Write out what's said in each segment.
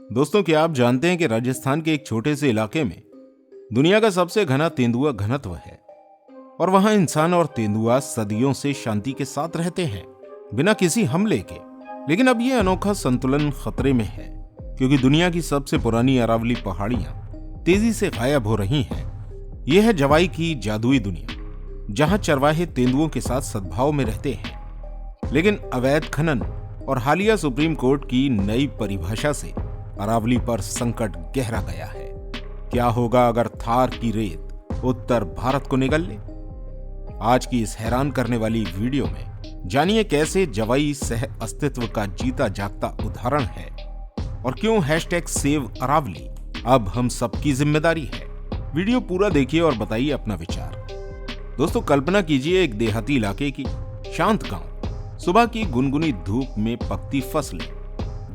दोस्तों, क्या आप जानते हैं कि राजस्थान के एक छोटे से इलाके में दुनिया का सबसे घना तेंदुआ घनत्व है और वहां इंसान और तेंदुआ सदियों से शांति के साथ रहते हैं बिना किसी हमले के। लेकिन अब यह अनोखा संतुलन खतरे में है क्योंकि दुनिया की सबसे पुरानी अरावली पहाड़ियां तेजी से गायब हो रही हैं। यह है जवाई की जादुई दुनिया, जहां चरवाहे तेंदुओं के साथ सद्भाव में रहते हैं। लेकिन अवैध खनन और हालिया सुप्रीम कोर्ट की नई परिभाषा से अरावली पर संकट गहरा गया है। क्या होगा अगर थार की रेत उत्तर भारत को निगल ले? आज की इस हैरान करने वाली वीडियो में जानिए कैसे जवाई सह अस्तित्व का जीता जागता उदाहरण है और क्यों #सेव अरावली अब हम सबकी जिम्मेदारी है। वीडियो पूरा देखिए और बताइए अपना विचार। दोस्तों, कल्पना कीजिए एक देहाती इलाके की, शांत गांव, सुबह की गुनगुनी धूप में पकती फसलें,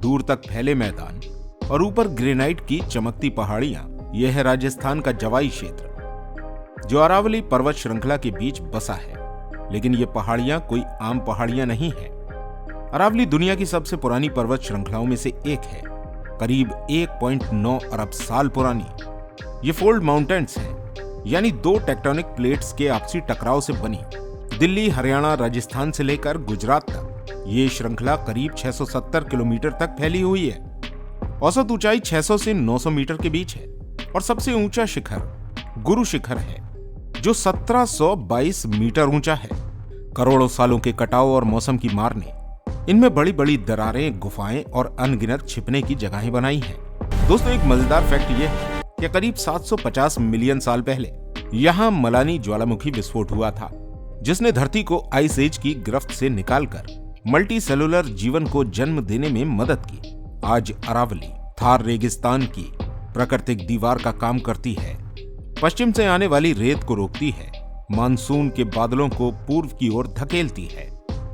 दूर तक फैले मैदान और ऊपर ग्रेनाइट की चमकती पहाड़ियां। यह है राजस्थान का जवाई क्षेत्र जो अरावली पर्वत श्रृंखला के बीच बसा है। लेकिन ये पहाड़ियां कोई आम पहाड़ियां नहीं है। अरावली दुनिया की सबसे पुरानी पर्वत श्रृंखलाओं में से एक है, करीब 1.9 अरब साल पुरानी। ये फोल्ड माउंटेन्स हैं, यानी दो टेक्टोनिक प्लेट्स के आपसी टकराव से बनी। दिल्ली, हरियाणा, राजस्थान से लेकर गुजरात तक ये श्रृंखला करीब 670 किलोमीटर तक फैली हुई है। औसत ऊंचाई 600 से 900 मीटर के बीच है और सबसे ऊंचा शिखर गुरु शिखर है जो 1722 मीटर ऊंचा है। करोड़ों सालों के कटाव और मौसम की मार ने इनमें बड़ी बड़ी दरारें, गुफाएं और अनगिनत छिपने की जगहें बनाई हैं। दोस्तों, एक मजेदार फैक्ट यह है कि करीब 750 मिलियन साल पहले यहां मलानी ज्वालामुखी विस्फोट हुआ था, जिसने धरती को आइस एज की गिरफ्त से निकालकर मल्टी सेलुलर जीवन को जन्म देने में मदद की। आज अरावली थार रेगिस्तान की प्राकृतिक दीवार का काम करती है। पश्चिम से आने वाली रेत को रोकती है, मानसून के बादलों को पूर्व की ओर धकेलती है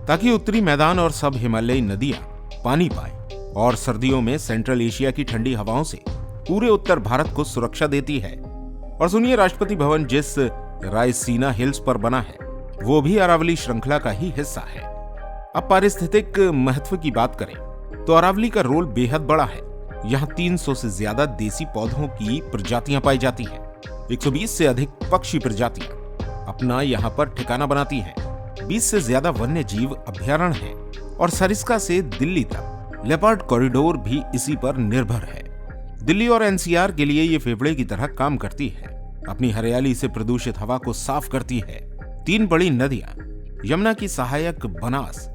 ताकि उत्तरी मैदान और सब हिमालयी नदियां पानी पाएं, और सर्दियों में सेंट्रल एशिया की ठंडी हवाओं से पूरे उत्तर भारत को सुरक्षा देती है। और सुनिए, राष्ट्रपति भवन जिस रायसीना हिल्स पर बना है वो भी अरावली श्रृंखला का ही हिस्सा है। अब पारिस्थितिक महत्व की बात करें तो अरावली का रोल बेहद बड़ा है। यहाँ 300 से ज्यादा देसी पौधों की प्रजातियां पाई जाती हैं। 120 से अधिक पक्षी प्रजातियां अपना यहाँ पर ठिकाना बनाती हैं। 20 से ज्यादा वन्य जीव अभ्यारण्य हैं और सरिस्का से दिल्ली तक लेपर्ड कॉरिडोर भी इसी पर निर्भर है। दिल्ली और एनसीआर के लिए ये फेफड़े की तरह काम करती है। अपनी हरियाली से प्रदूषित हवा को साफ करती है। 3 बड़ी नदियां यमुना की सहायक बनास,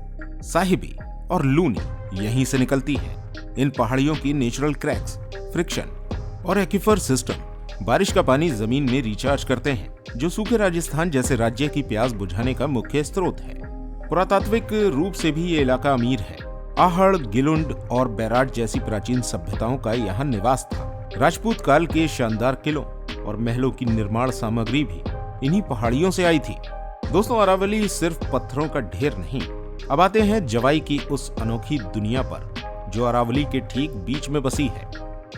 साहिबी और लूनी यहीं से निकलती है। इन पहाड़ियों की नेचुरल क्रैक्स, फ्रिक्शन और एक्विफर सिस्टम बारिश का पानी जमीन में रिचार्ज करते हैं, जो सूखे राजस्थान जैसे राज्य की प्यास बुझाने का मुख्य स्रोत है। पुरातात्विक रूप से भी ये इलाका अमीर है। आहड़, गिलुंड और बैराट जैसी प्राचीन सभ्यताओं का यहाँ निवास था। राजपूत काल के शानदार किलों और महलों की निर्माण सामग्री भी इन्हीं पहाड़ियों से आई थी। दोस्तों, अरावली सिर्फ पत्थरों का ढेर नहीं। अब आते हैं जवाई की उस अनोखी दुनिया पर जो अरावली के ठीक बीच में बसी है।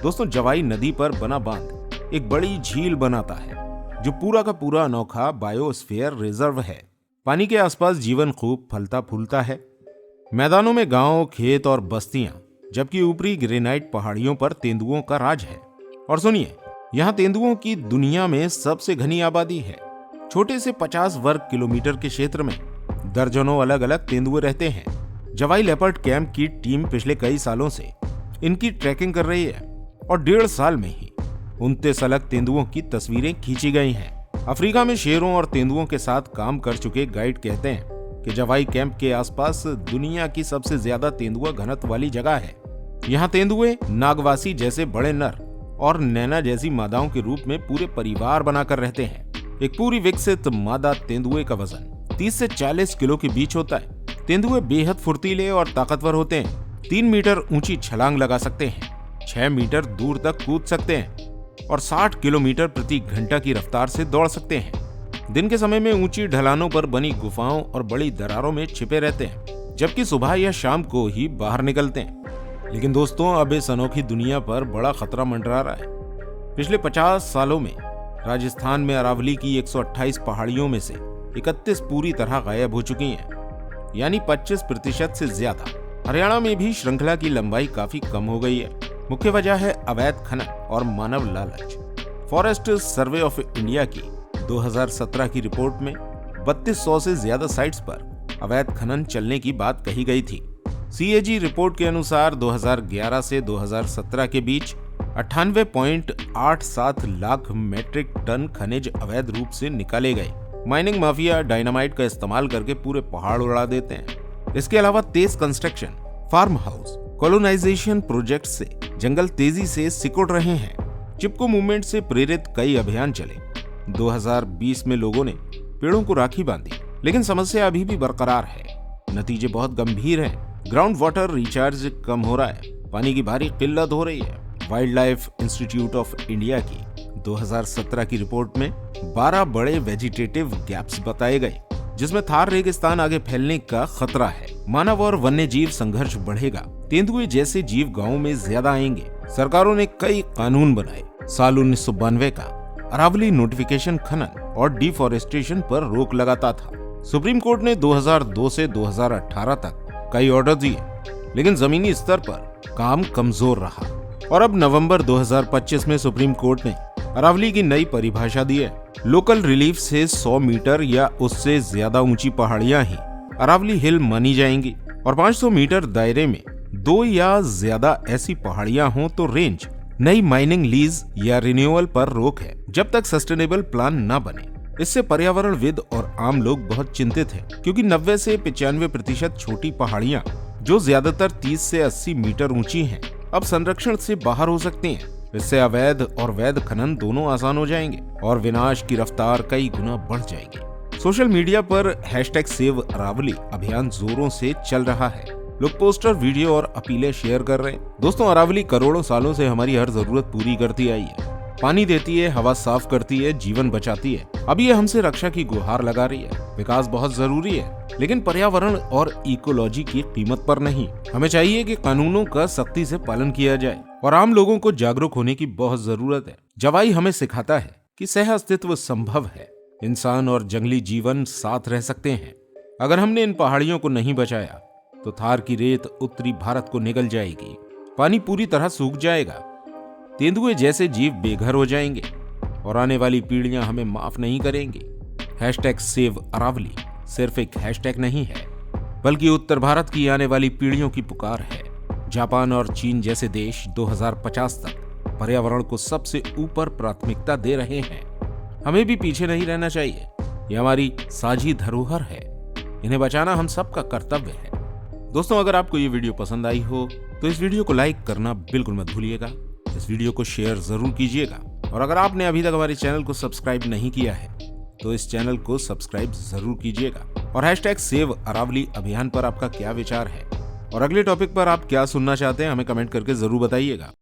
दोस्तों, जवाई नदी पर बना बांध एक बड़ी झील बनाता है जो पूरा का पूरा अनोखा बायोस्फीयर रिजर्व है। पानी के आसपास जीवन खूब फलता फूलता है। मैदानों में गांव, खेत और बस्तियां, जबकि ऊपरी ग्रेनाइट पहाड़ियों पर तेंदुओं का राज है। और सुनिए, यहाँ तेंदुओं की दुनिया में सबसे घनी आबादी है। छोटे से 50 वर्ग किलोमीटर के क्षेत्र में दर्जनों अलग अलग तेंदुए रहते हैं। जवाई लेपर्ड कैंप की टीम पिछले कई सालों से इनकी ट्रैकिंग कर रही है और 1.5 साल में ही 29 अलग तेंदुओं की तस्वीरें खींची गई हैं। अफ्रीका में शेरों और तेंदुओं के साथ काम कर चुके गाइड कहते हैं कि जवाई कैंप के आसपास दुनिया की सबसे ज्यादा तेंदुआ घनत्व वाली जगह है। यहाँ तेंदुए नागवासी जैसे बड़े नर और नैना जैसी मादाओं के रूप में पूरे परिवार बनाकर रहते हैं। एक पूरी विकसित मादा तेंदुए का वजन 30 से 40 किलो के बीच होता है। तेंदुए बेहद फुर्तीले और ताकतवर होते हैं। 3 मीटर ऊंची छलांग लगा सकते हैं, 6 मीटर दूर तक कूद सकते हैं और 60 किलोमीटर प्रति घंटा की रफ्तार से दौड़ सकते हैं। दिन के समय में ऊंची ढलानों पर बनी गुफाओं और बड़ी दरारों में छिपे रहते हैं, जबकि सुबह या शाम को ही बाहर निकलते हैं। लेकिन दोस्तों, अब इस अनोखी दुनिया पर बड़ा खतरा मंडरा रहा है। पिछले 50 सालों में राजस्थान में अरावली की 128 पहाड़ियों में से 31 पूरी तरह गायब हो चुकी हैं, यानी 25% से ज्यादा। हरियाणा में भी श्रृंखला की लंबाई काफी कम हो गई है। मुख्य वजह है अवैध खनन और मानव लालच। फॉरेस्ट सर्वे ऑफ इंडिया की 2017 की रिपोर्ट में 3200 से ज्यादा साइट्स पर अवैध खनन चलने की बात कही गई थी। CAG रिपोर्ट के अनुसार 2011 से 2017 के बीच 98.87 लाख मीट्रिक टन खनिज अवैध रूप से निकाले गए। माइनिंग माफिया डायनामाइट का इस्तेमाल करके पूरे पहाड़ उड़ा देते हैं। इसके अलावा तेज construction, farm house, colonisation project से जंगल तेजी से सिकुड़ रहे हैं। चिपको मूवमेंट से प्रेरित कई अभियान चले। 2020 में लोगों ने पेड़ों को राखी बांधी, लेकिन समस्या अभी भी बरकरार है। नतीजे बहुत गंभीर हैं। ग्राउंड वाटर रिचार्ज कम हो रहा है, पानी की भारी किल्लत हो रही है। Wild life institute of India की 2017 की रिपोर्ट में 12 बड़े वेजिटेटिव गैप्स बताए गए, जिसमें थार रेगिस्तान आगे फैलने का खतरा है। मानव और वन्य जीव संघर्ष बढ़ेगा। तेंदुए जैसे जीव गाँव में ज्यादा आएंगे। सरकारों ने कई कानून बनाए। साल 1992 का अरावली नोटिफिकेशन खनन और डिफॉरेस्टेशन पर रोक लगाता था। सुप्रीम कोर्ट ने 2002 से 2018 तक कई ऑर्डर दिए, लेकिन जमीनी स्तर पर काम कमजोर रहा। और अब नवंबर 2025 में सुप्रीम कोर्ट ने अरावली की नई परिभाषा दी है। लोकल रिलीफ से 100 मीटर या उससे ज्यादा ऊंची पहाड़ियां ही अरावली हिल मानी जाएंगी, और 500 मीटर दायरे में 2 या ज्यादा ऐसी पहाड़ियां हों तो रेंज। नई माइनिंग लीज या रिन्यूअल पर रोक है जब तक सस्टेनेबल प्लान न बने। इससे पर्यावरणविद और आम लोग बहुत चिंतित हैं, क्योंकि 90 से 95% छोटी पहाड़ियां, जो ज्यादातर 30 से 80 मीटर ऊंची हैं, अब संरक्षण से बाहर हो सकती हैं। इससे अवैध और वैध खनन दोनों आसान हो जाएंगे और विनाश की रफ्तार कई गुना बढ़ जाएगी। सोशल मीडिया पर #सेव अरावली अभियान जोरों से चल रहा है। लोग पोस्टर, वीडियो और अपीलें शेयर कर रहे हैं। दोस्तों, अरावली करोड़ों सालों से हमारी हर जरूरत पूरी करती आई है। पानी देती है, हवा साफ करती है, जीवन बचाती है। अब ये हमसे रक्षा की गुहार लगा रही है। विकास बहुत जरूरी है, लेकिन पर्यावरण और इकोलॉजी की कीमत पर नहीं। हमें चाहिए कि कानूनों का सख्ती से पालन किया जाए और आम लोगों को जागरूक होने की बहुत जरूरत है। जवाई हमें सिखाता है कि सह अस्तित्व संभव है। इंसान और जंगली जीवन साथ रह सकते हैं। अगर हमने इन पहाड़ियों को नहीं बचाया तो थार की रेत उत्तरी भारत को निगल जाएगी, पानी पूरी तरह सूख जाएगा, तेंदुए जैसे जीव बेघर हो जाएंगे और आने वाली पीढ़ियां हमें माफ नहीं करेंगी। #सेव अरावली सिर्फ एक हैशटैग नहीं है, बल्कि उत्तर भारत की आने वाली पीढ़ियों की पुकार है। जापान और चीन जैसे देश 2050 तक पर्यावरण को सबसे ऊपर प्राथमिकता दे रहे हैं। हमें भी पीछे नहीं रहना चाहिए। ये हमारी साझी धरोहर है। इन्हें बचाना हम सबका कर्तव्य है। दोस्तों, अगर आपको ये वीडियो पसंद आई हो तो इस वीडियो को लाइक करना बिल्कुल मत भूलिएगा। इस वीडियो को शेयर जरूर कीजिएगा, और अगर आपने अभी तक हमारे चैनल को सब्सक्राइब नहीं किया है तो इस चैनल को सब्सक्राइब जरूर कीजिएगा। और #सेव अरावली अभियान पर आपका क्या विचार है और अगले टॉपिक पर आप क्या सुनना चाहते हैं, हमें कमेंट करके जरूर बताइएगा।